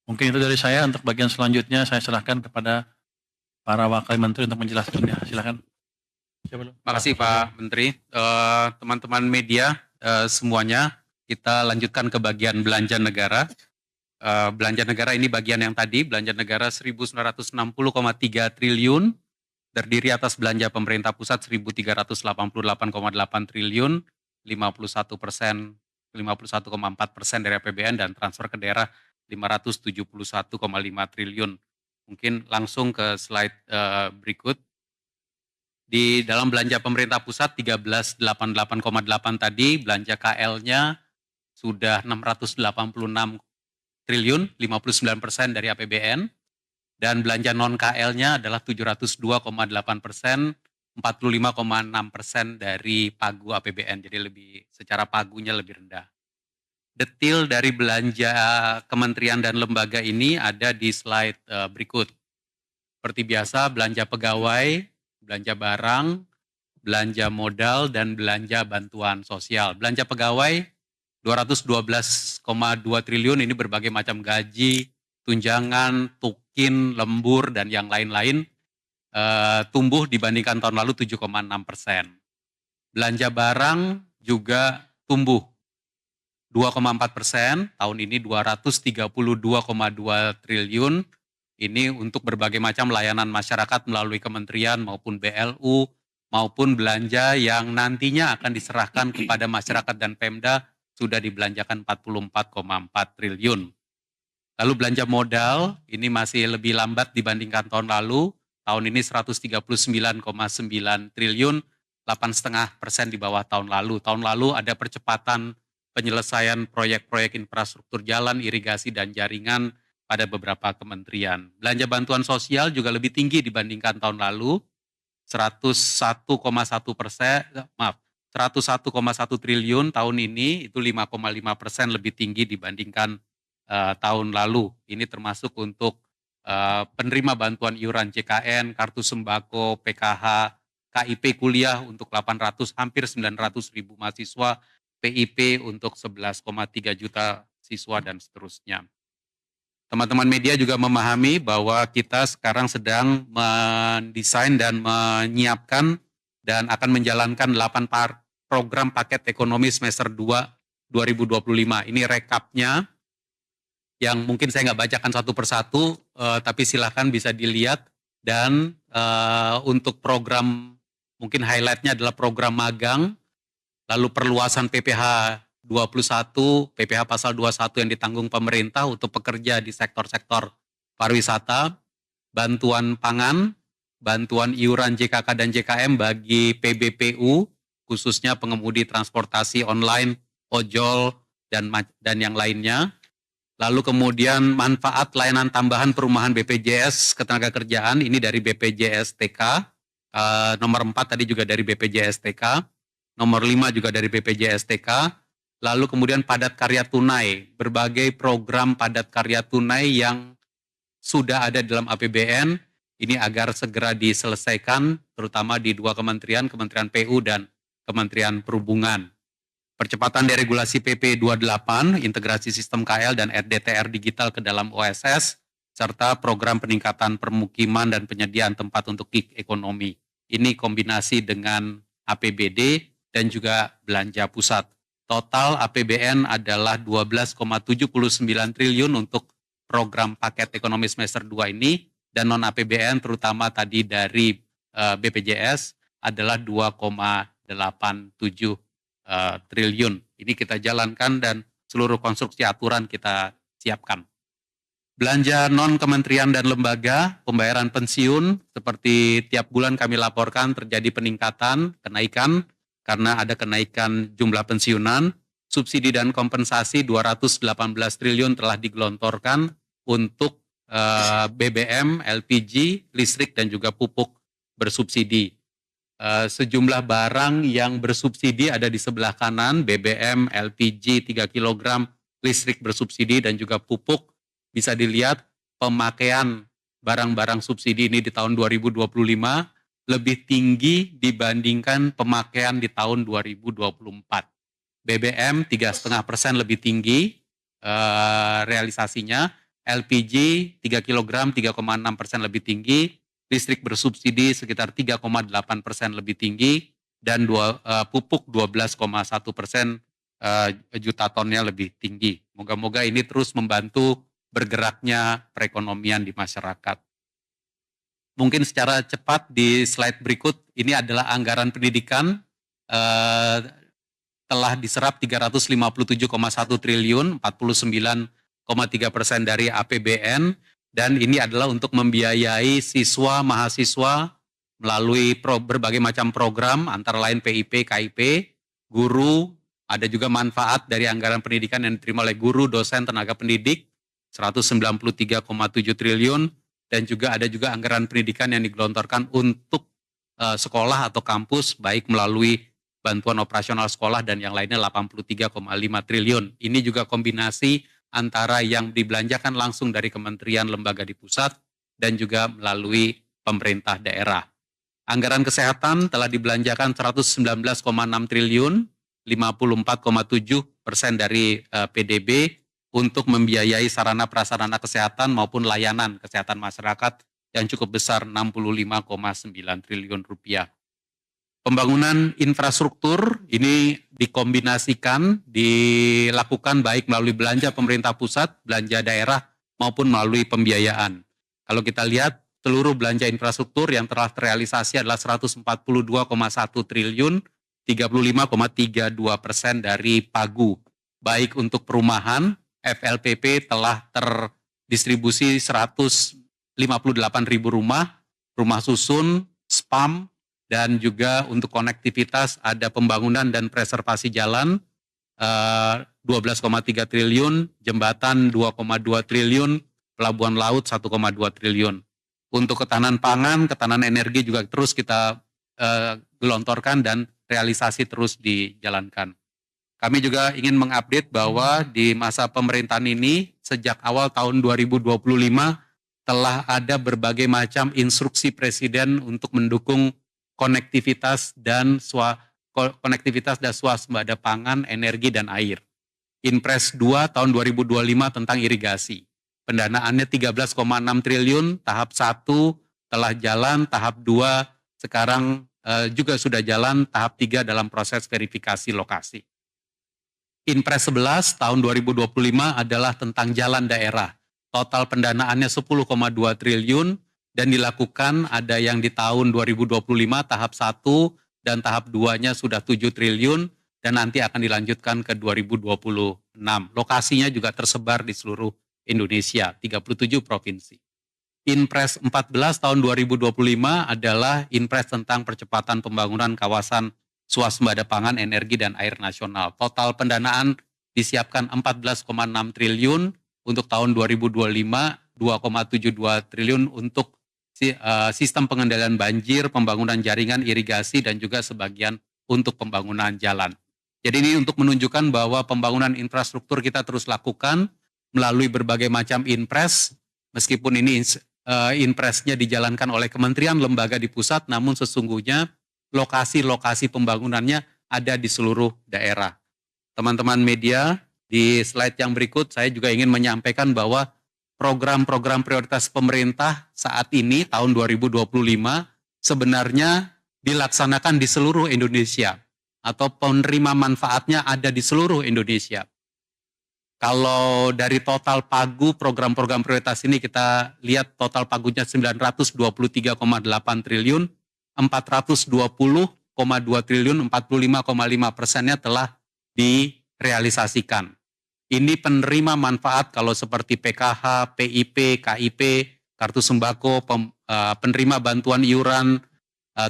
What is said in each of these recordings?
Mungkin itu dari saya. Untuk bagian selanjutnya saya serahkan kepada para wakil menteri untuk menjelaskannya. Silakan. Siapa dulu? Makasih Pak Menteri. Teman-teman media semuanya, kita lanjutkan ke bagian belanja negara. Belanja negara ini bagian yang tadi, belanja negara 1.960,3 triliun, terdiri atas belanja pemerintah pusat 1.388,8 triliun, 51,4% dari APBN, dan transfer ke daerah 571,5 triliun. Mungkin langsung ke slide berikut. Di dalam belanja pemerintah pusat 1388,8 tadi, belanja KL-nya sudah 686 triliun, 59% dari APBN, dan belanja non-KL-nya adalah 702,8%, 45,6% dari pagu APBN, jadi secara pagunya lebih rendah. Detail dari belanja kementerian dan lembaga ini ada di slide berikut. Seperti biasa, belanja pegawai, belanja barang, belanja modal, dan belanja bantuan sosial. Belanja pegawai 212,2 triliun, ini berbagai macam gaji, tunjangan, tukin, lembur, dan yang lain-lain, tumbuh dibandingkan tahun lalu 7,6%. Belanja barang juga tumbuh 2,4%, tahun ini 232,2 triliun, ini untuk berbagai macam layanan masyarakat melalui kementerian maupun BLU, maupun belanja yang nantinya akan diserahkan kepada masyarakat dan Pemda sudah dibelanjakan 44,4 triliun. Lalu belanja modal, ini masih lebih lambat dibandingkan tahun lalu, tahun ini 139,9 triliun, 8,5% di bawah tahun lalu. Tahun lalu ada percepatan penyelesaian proyek-proyek infrastruktur jalan, irigasi, dan jaringan pada beberapa kementerian. Belanja bantuan sosial juga lebih tinggi dibandingkan tahun lalu, 101,1 triliun tahun ini, itu 5,5% lebih tinggi dibandingkan tahun lalu. Ini termasuk untuk penerima bantuan iuran JKN, kartu sembako, PKH, KIP kuliah untuk 800, hampir 900 ribu mahasiswa, PIP untuk 11,3 juta siswa, dan seterusnya. Teman-teman media juga memahami bahwa kita sekarang sedang mendesain dan menyiapkan dan akan menjalankan 8 program paket ekonomi semester 2 2025. Ini rekapnya yang mungkin saya nggak bacakan satu persatu, tapi silahkan bisa dilihat. Dan untuk program, mungkin highlightnya adalah program magang, lalu perluasan PPh 21, PPh pasal 21 yang ditanggung pemerintah untuk pekerja di sektor-sektor pariwisata, bantuan pangan, bantuan iuran JKK dan JKM bagi PBPU, khususnya pengemudi transportasi online, ojol, dan yang lainnya. Lalu kemudian manfaat layanan tambahan perumahan BPJS Ketenagakerjaan, ini dari BPJS TK, nomor 4 tadi juga dari BPJS TK, nomor 5 juga dari BPJS TK, lalu kemudian padat karya tunai, berbagai program padat karya tunai yang sudah ada dalam APBN, ini agar segera diselesaikan, terutama di 2 kementerian, Kementerian PU dan Kementerian Perhubungan. Percepatan deregulasi PP 28, integrasi sistem KL dan RDTR digital ke dalam OSS, serta program peningkatan permukiman dan penyediaan tempat untuk gig ekonomi. Ini kombinasi dengan APBD dan juga belanja pusat. Total APBN adalah 12,79 triliun untuk program paket ekonomi semester 2 ini, dan non-APBN terutama tadi dari BPJS adalah 2,87 triliun. Ini kita jalankan dan seluruh konstruksi aturan kita siapkan. Belanja non-kementerian dan lembaga, pembayaran pensiun, seperti tiap bulan kami laporkan terjadi kenaikan, karena ada kenaikan jumlah pensiunan. Subsidi dan kompensasi 218 triliun telah digelontorkan untuk BBM, LPG, listrik, dan juga pupuk bersubsidi. Sejumlah barang yang bersubsidi ada di sebelah kanan, BBM, LPG 3 kg, listrik bersubsidi, dan juga pupuk. Bisa dilihat pemakaian barang-barang subsidi ini di tahun 2025 lebih tinggi dibandingkan pemakaian di tahun 2024. BBM 3,5% lebih tinggi realisasinya, LPG 3 kg 3,6% lebih tinggi, listrik bersubsidi sekitar 3,8% lebih tinggi, dan pupuk 12,1% juta tonnya lebih tinggi. Moga-moga ini terus membantu bergeraknya perekonomian di masyarakat. Mungkin secara cepat di slide berikut, ini adalah anggaran pendidikan telah diserap 357,1 triliun, 49,3% dari APBN, dan ini adalah untuk membiayai siswa, mahasiswa melalui berbagai macam program, antara lain PIP, KIP, guru, ada juga manfaat dari anggaran pendidikan yang diterima oleh guru, dosen, tenaga pendidik, 193,7 triliun, dan juga ada juga anggaran pendidikan yang digelontorkan untuk sekolah atau kampus, baik melalui bantuan operasional sekolah dan yang lainnya 83,5 triliun. Ini juga kombinasi antara yang dibelanjakan langsung dari kementerian lembaga di pusat dan juga melalui pemerintah daerah. Anggaran kesehatan telah dibelanjakan 119,6 triliun, 54,7% dari PDB untuk membiayai sarana prasarana kesehatan maupun layanan kesehatan masyarakat yang cukup besar 65,9 triliun rupiah. Pembangunan infrastruktur ini dikombinasikan, dilakukan baik melalui belanja pemerintah pusat, belanja daerah, maupun melalui pembiayaan. Kalau kita lihat, seluruh belanja infrastruktur yang telah terrealisasi adalah 142,1 triliun, 35,32% dari PAGU. Baik untuk perumahan, FLPP telah terdistribusi 158.000 rumah, rumah susun, SPAM, dan juga untuk konektivitas ada pembangunan dan preservasi jalan 12,3 triliun, jembatan 2,2 triliun, pelabuhan laut 1,2 triliun. Untuk ketahanan pangan, ketahanan energi juga terus kita gelontorkan dan realisasi terus dijalankan. Kami juga ingin mengupdate bahwa di masa pemerintahan ini, sejak awal tahun 2025, telah ada berbagai macam instruksi Presiden untuk mendukung konektivitas dan swasembada pangan, energi, dan air. Inpres 2 tahun 2025 tentang irigasi. Pendanaannya 13,6 triliun, tahap 1 telah jalan, tahap 2 sekarang juga sudah jalan, tahap 3 dalam proses verifikasi lokasi. Inpres 11 tahun 2025 adalah tentang jalan daerah. Total pendanaannya 10,2 triliun dan dilakukan ada yang di tahun 2025 tahap 1 dan tahap 2-nya sudah 7 triliun dan nanti akan dilanjutkan ke 2026. Lokasinya juga tersebar di seluruh Indonesia, 37 provinsi. Inpres 14 tahun 2025 adalah Inpres tentang percepatan pembangunan kawasan swasembada pangan, energi, dan air nasional. Total pendanaan disiapkan 14,6 triliun untuk tahun 2025, 2,72 triliun untuk sistem pengendalian banjir, pembangunan jaringan irigasi, dan juga sebagian untuk pembangunan jalan. Jadi ini untuk menunjukkan bahwa pembangunan infrastruktur kita terus lakukan melalui berbagai macam inpres, meskipun ini inpresnya dijalankan oleh kementerian lembaga di pusat, namun sesungguhnya lokasi-lokasi pembangunannya ada di seluruh daerah. Teman-teman media, di slide yang berikut saya juga ingin menyampaikan bahwa program-program prioritas pemerintah saat ini tahun 2025 sebenarnya dilaksanakan di seluruh Indonesia atau penerima manfaatnya ada di seluruh Indonesia. Kalau dari total pagu program-program prioritas ini kita lihat total pagunya 923,8 triliun, 420,2 triliun, 45,5%-nya telah direalisasikan. Ini penerima manfaat kalau seperti PKH, PIP, KIP, kartu sembako, penerima bantuan iuran,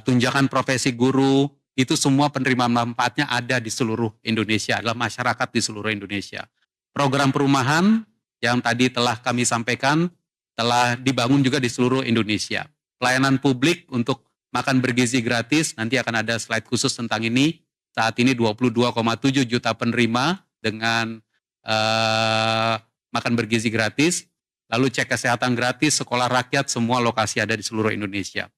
tunjangan profesi guru, itu semua penerima manfaatnya ada di seluruh Indonesia, adalah masyarakat di seluruh Indonesia. Program perumahan yang tadi telah kami sampaikan telah dibangun juga di seluruh Indonesia. Pelayanan publik untuk makan bergizi gratis, nanti akan ada slide khusus tentang ini. Saat ini 22,7 juta penerima dengan makan bergizi gratis, lalu cek kesehatan gratis, sekolah rakyat, semua lokasi ada di seluruh Indonesia.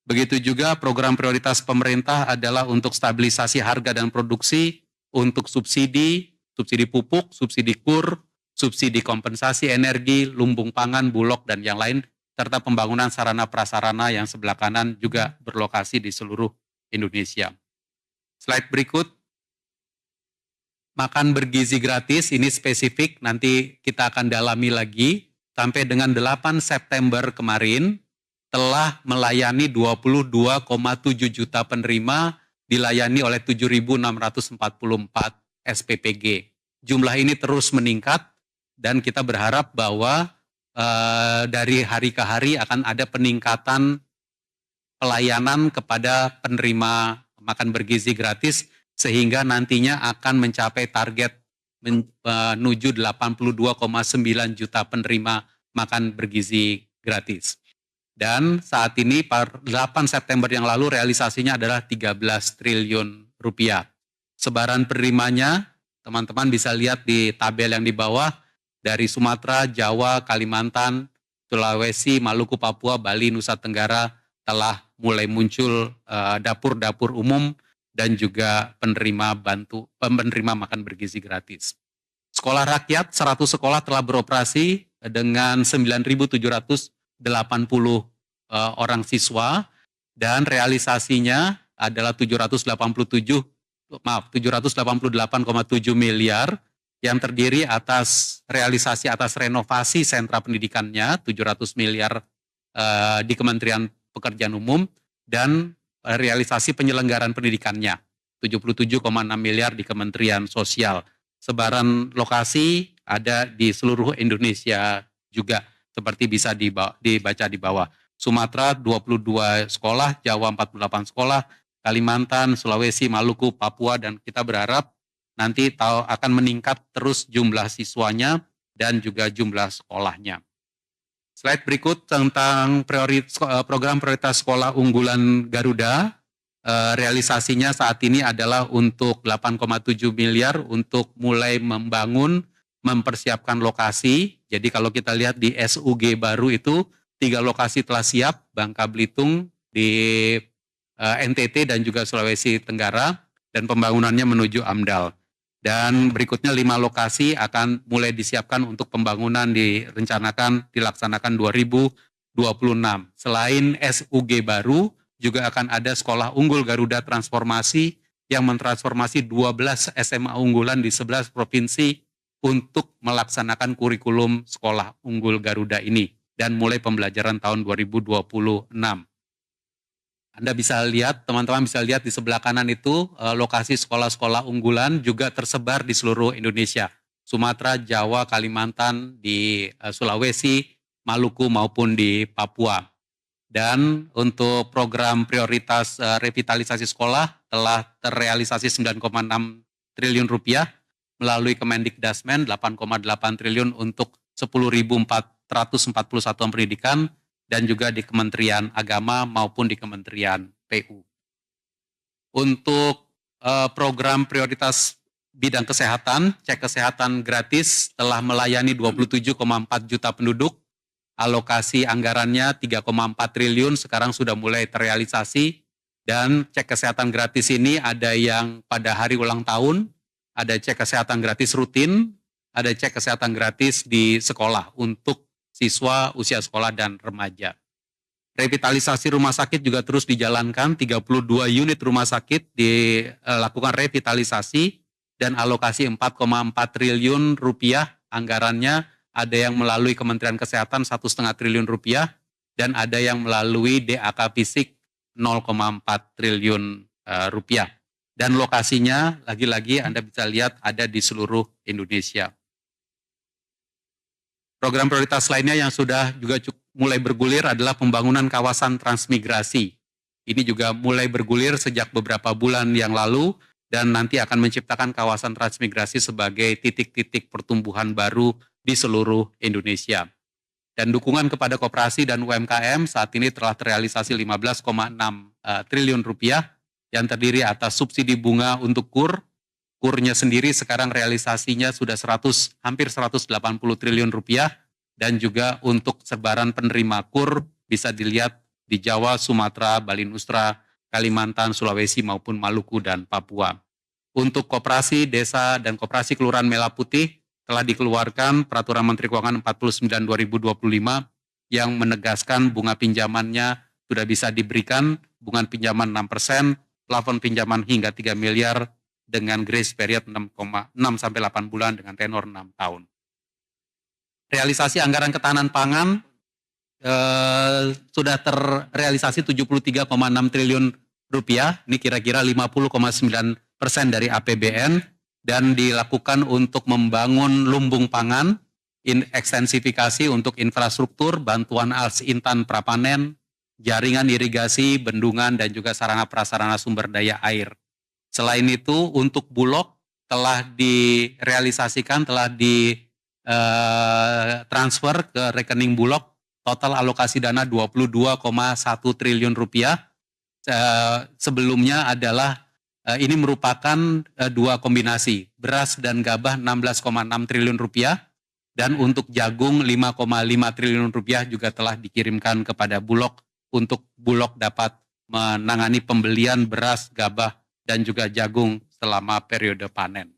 Begitu juga program prioritas pemerintah adalah untuk stabilisasi harga dan produksi, untuk subsidi pupuk, subsidi kur, subsidi kompensasi energi, lumbung pangan, bulog, dan yang lain, serta pembangunan sarana prasarana yang sebelah kanan juga berlokasi di seluruh Indonesia. Slide berikut, makan bergizi gratis, ini spesifik, nanti kita akan dalami lagi. Sampai dengan 8 September kemarin, telah melayani 22,7 juta penerima, dilayani oleh 7.644 SPPG. Jumlah ini terus meningkat, dan kita berharap bahwa dari hari ke hari akan ada peningkatan pelayanan kepada penerima makan bergizi gratis, sehingga nantinya akan mencapai target menuju 82,9 juta penerima makan bergizi gratis. Dan saat ini per 8 September yang lalu realisasinya adalah 13 triliun rupiah. Sebaran penerimanya, teman-teman bisa lihat di tabel yang di bawah, dari Sumatera, Jawa, Kalimantan, Sulawesi, Maluku, Papua, Bali, Nusa Tenggara telah mulai muncul dapur-dapur umum dan juga penerima makan bergizi gratis. Sekolah rakyat 100 sekolah telah beroperasi dengan 9.780 orang siswa, dan realisasinya adalah 788,7 miliar, yang terdiri atas realisasi atas renovasi sentra pendidikannya 700 miliar di Kementerian Pekerjaan Umum, dan realisasi penyelenggaraan pendidikannya 77,6 miliar di Kementerian Sosial. Sebaran lokasi ada di seluruh Indonesia juga, seperti bisa dibaca di bawah. Sumatera 22 sekolah, Jawa 48 sekolah, Kalimantan, Sulawesi, Maluku, Papua, dan kita berharap nanti akan meningkat terus jumlah siswanya dan juga jumlah sekolahnya. Slide berikut tentang program prioritas sekolah unggulan Garuda. Realisasinya saat ini adalah untuk 8,7 miliar untuk mulai mempersiapkan lokasi. Jadi kalau kita lihat di SUG baru itu 3 lokasi telah siap, Bangka Belitung, di NTT dan juga Sulawesi Tenggara, dan pembangunannya menuju AMDAL. Dan berikutnya 5 lokasi akan mulai disiapkan untuk pembangunan dilaksanakan 2026. Selain SUG baru, juga akan ada sekolah unggul Garuda transformasi yang mentransformasi 12 SMA unggulan di 11 provinsi untuk melaksanakan kurikulum sekolah unggul Garuda ini, dan mulai pembelajaran tahun 2026. Anda bisa lihat, teman-teman bisa lihat di sebelah kanan itu lokasi sekolah-sekolah unggulan juga tersebar di seluruh Indonesia. Sumatera, Jawa, Kalimantan, di Sulawesi, Maluku maupun di Papua. Dan untuk program prioritas revitalisasi sekolah telah terrealisasi 9,6 triliun rupiah melalui Kemendikdasmen, 8,8 triliun untuk 10.441 satuan pendidikan, dan juga di Kementerian Agama maupun di Kementerian PU. Untuk program prioritas bidang kesehatan, cek kesehatan gratis telah melayani 27,4 juta penduduk, alokasi anggarannya 3,4 triliun, sekarang sudah mulai terrealisasi, dan cek kesehatan gratis ini ada yang pada hari ulang tahun, ada cek kesehatan gratis rutin, ada cek kesehatan gratis di sekolah untuk siswa usia sekolah dan remaja. Revitalisasi rumah sakit juga terus dijalankan, 32 unit rumah sakit dilakukan revitalisasi dan alokasi 4,4 triliun rupiah anggarannya, ada yang melalui Kementerian Kesehatan 1,5 triliun rupiah, dan ada yang melalui DAK Fisik 0,4 triliun rupiah. Dan lokasinya lagi-lagi Anda bisa lihat ada di seluruh Indonesia. Program prioritas lainnya yang sudah juga mulai bergulir adalah pembangunan kawasan transmigrasi. Ini juga mulai bergulir sejak beberapa bulan yang lalu, dan nanti akan menciptakan kawasan transmigrasi sebagai titik-titik pertumbuhan baru di seluruh Indonesia. Dan dukungan kepada koperasi dan UMKM saat ini telah terrealisasi 15,6 triliun rupiah yang terdiri atas subsidi bunga untuk KUR. KUR-nya sendiri sekarang realisasinya sudah hampir 180 triliun rupiah, dan juga untuk sebaran penerima KUR bisa dilihat di Jawa, Sumatera, Bali Nusra, Kalimantan, Sulawesi maupun Maluku dan Papua. Untuk koperasi desa dan koperasi kelurahan Merah Putih telah dikeluarkan Peraturan Menteri Keuangan 49 2025 yang menegaskan bunga pinjamannya sudah bisa diberikan, bunga pinjaman 6%, plafon pinjaman hingga 3 miliar dengan grace period 6 sampai 8 bulan dengan tenor 6 tahun. Realisasi anggaran ketahanan pangan sudah terrealisasi 73,6 triliun rupiah, ini kira-kira 50,9% dari APBN, dan dilakukan untuk membangun lumbung pangan, ekstensifikasi untuk infrastruktur, bantuan alas intan prapanen, jaringan irigasi, bendungan, dan juga sarana prasarana sumber daya air. Selain itu, untuk Bulog telah direalisasikan, telah transfer ke rekening Bulog total alokasi dana 22,1 triliun rupiah. Sebelumnya adalah ini merupakan dua kombinasi, beras dan gabah 16,6 triliun rupiah, dan untuk jagung 5,5 triliun rupiah juga telah dikirimkan kepada Bulog untuk Bulog dapat menangani pembelian beras, gabah, dan juga jagung selama periode panen.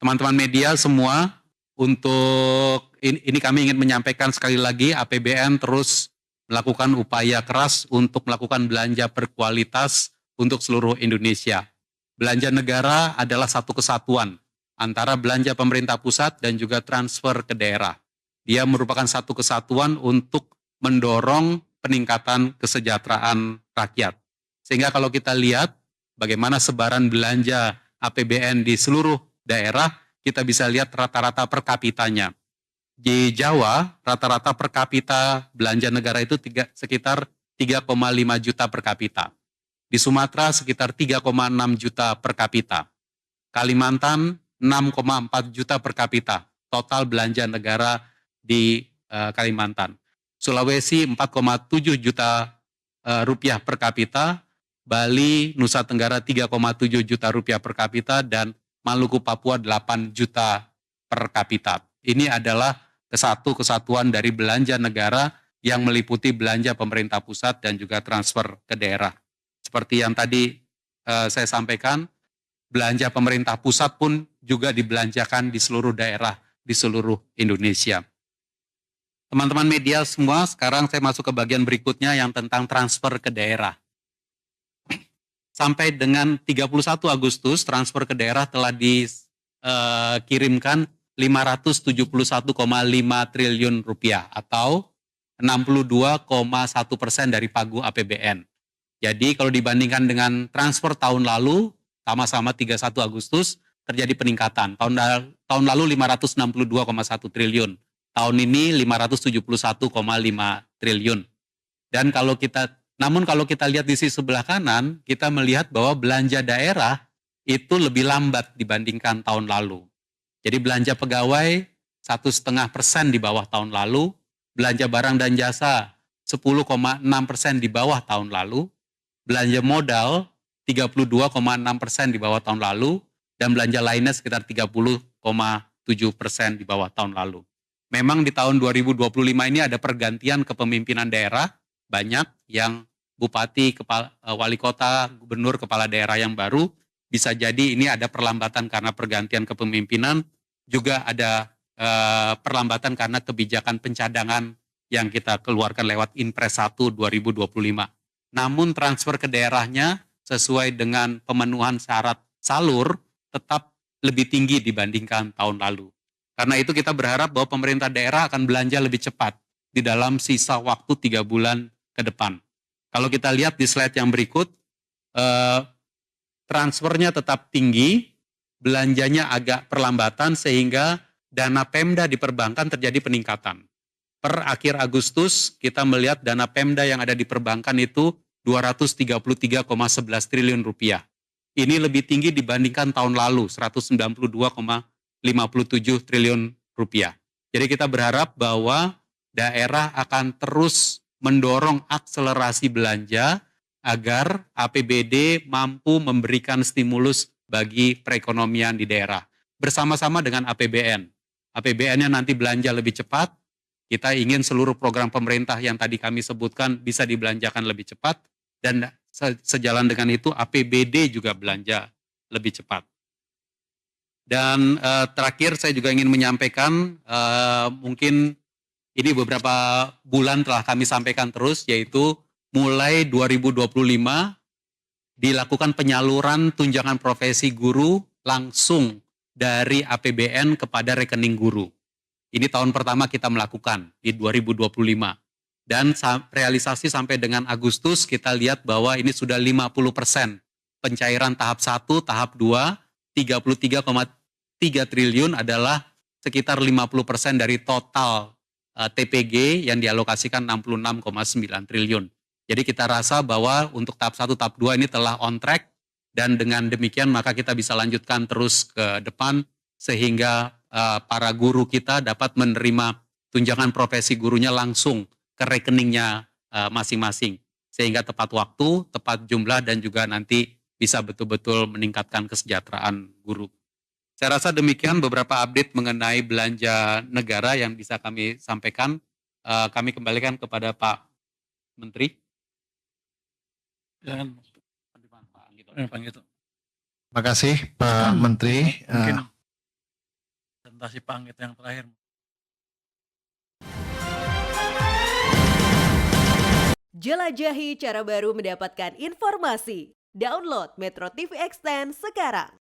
Teman-teman media semua, untuk ini kami ingin menyampaikan sekali lagi, APBN terus melakukan upaya keras untuk melakukan belanja berkualitas untuk seluruh Indonesia. Belanja negara adalah satu kesatuan antara belanja pemerintah pusat dan juga transfer ke daerah. Dia merupakan satu kesatuan untuk mendorong peningkatan kesejahteraan rakyat. Sehingga kalau kita lihat bagaimana sebaran belanja APBN di seluruh daerah, kita bisa lihat rata-rata per kapitanya. Di Jawa, rata-rata per kapita belanja negara itu sekitar 3,5 juta per kapita. Di Sumatera sekitar 3,6 juta per kapita. Kalimantan 6,4 juta per kapita. Total belanja negara di Kalimantan. Sulawesi 4,7 juta rupiah per kapita. Bali, Nusa Tenggara 3,7 juta rupiah per kapita, dan Maluku Papua 8 juta per kapita. Ini adalah satu kesatuan dari belanja negara yang meliputi belanja pemerintah pusat dan juga transfer ke daerah. Seperti yang tadi saya sampaikan, belanja pemerintah pusat pun juga dibelanjakan di seluruh daerah di seluruh Indonesia. Teman-teman media semua, sekarang saya masuk ke bagian berikutnya yang tentang transfer ke daerah. Sampai dengan 31 Agustus, transfer ke daerah telah dikirimkan 571,5 triliun rupiah atau 62,1% dari pagu APBN. Jadi kalau dibandingkan dengan transfer tahun lalu, sama-sama 31 Agustus, terjadi peningkatan. Tahun lalu 562,1 triliun, tahun ini 571,5 triliun. Dan namun kalau kita lihat di sisi sebelah kanan, kita melihat bahwa belanja daerah itu lebih lambat dibandingkan tahun lalu. Jadi belanja pegawai 1,5% di bawah tahun lalu, belanja barang dan jasa 10,6% di bawah tahun lalu, belanja modal 32,6% di bawah tahun lalu, dan belanja lainnya sekitar 30,7% di bawah tahun lalu. Memang di tahun 2025 ini ada pergantian kepemimpinan daerah, banyak yang bupati, wali kota, gubernur, kepala daerah yang baru, bisa jadi ini ada perlambatan karena pergantian kepemimpinan, juga ada perlambatan karena kebijakan pencadangan yang kita keluarkan lewat Inpres 1 2025. Namun transfer ke daerahnya sesuai dengan pemenuhan syarat salur tetap lebih tinggi dibandingkan tahun lalu. Karena itu kita berharap bahwa pemerintah daerah akan belanja lebih cepat di dalam sisa waktu 3 bulan ke depan. Kalau kita lihat di slide yang berikut, transfernya tetap tinggi, belanjanya agak perlambatan sehingga dana Pemda di perbankan terjadi peningkatan. Per akhir Agustus kita melihat dana Pemda yang ada di perbankan itu 233,11 triliun rupiah. Ini lebih tinggi dibandingkan tahun lalu, 192,57 triliun rupiah. Jadi kita berharap bahwa daerah akan terus mendorong akselerasi belanja agar APBD mampu memberikan stimulus bagi perekonomian di daerah. Bersama-sama dengan APBN. APBN-nya nanti belanja lebih cepat, kita ingin seluruh program pemerintah yang tadi kami sebutkan bisa dibelanjakan lebih cepat, dan sejalan dengan itu APBD juga belanja lebih cepat. Dan terakhir saya juga ingin menyampaikan mungkin ini beberapa bulan telah kami sampaikan terus, yaitu mulai 2025 dilakukan penyaluran tunjangan profesi guru langsung dari APBN kepada rekening guru. Ini tahun pertama kita melakukan di 2025. Dan realisasi sampai dengan Agustus kita lihat bahwa ini sudah 50% pencairan tahap 1, tahap 2, 33,3 triliun adalah sekitar 50% dari total TPG yang dialokasikan 66,9 triliun. Jadi kita rasa bahwa untuk tahap 1, tahap 2 ini telah on track, dan dengan demikian maka kita bisa lanjutkan terus ke depan sehingga para guru kita dapat menerima tunjangan profesi gurunya langsung ke rekeningnya masing-masing. Sehingga tepat waktu, tepat jumlah, dan juga nanti bisa betul-betul meningkatkan kesejahteraan guru. Saya rasa demikian beberapa update mengenai belanja negara yang bisa kami sampaikan. Kami kembalikan kepada Pak Menteri. Silakan. Pak Anggito. Terima kasih Pak Menteri. Mungkin presentasi Pak Anggito yang terakhir. Jelajahi cara baru mendapatkan informasi. Download Metro TV Extend sekarang.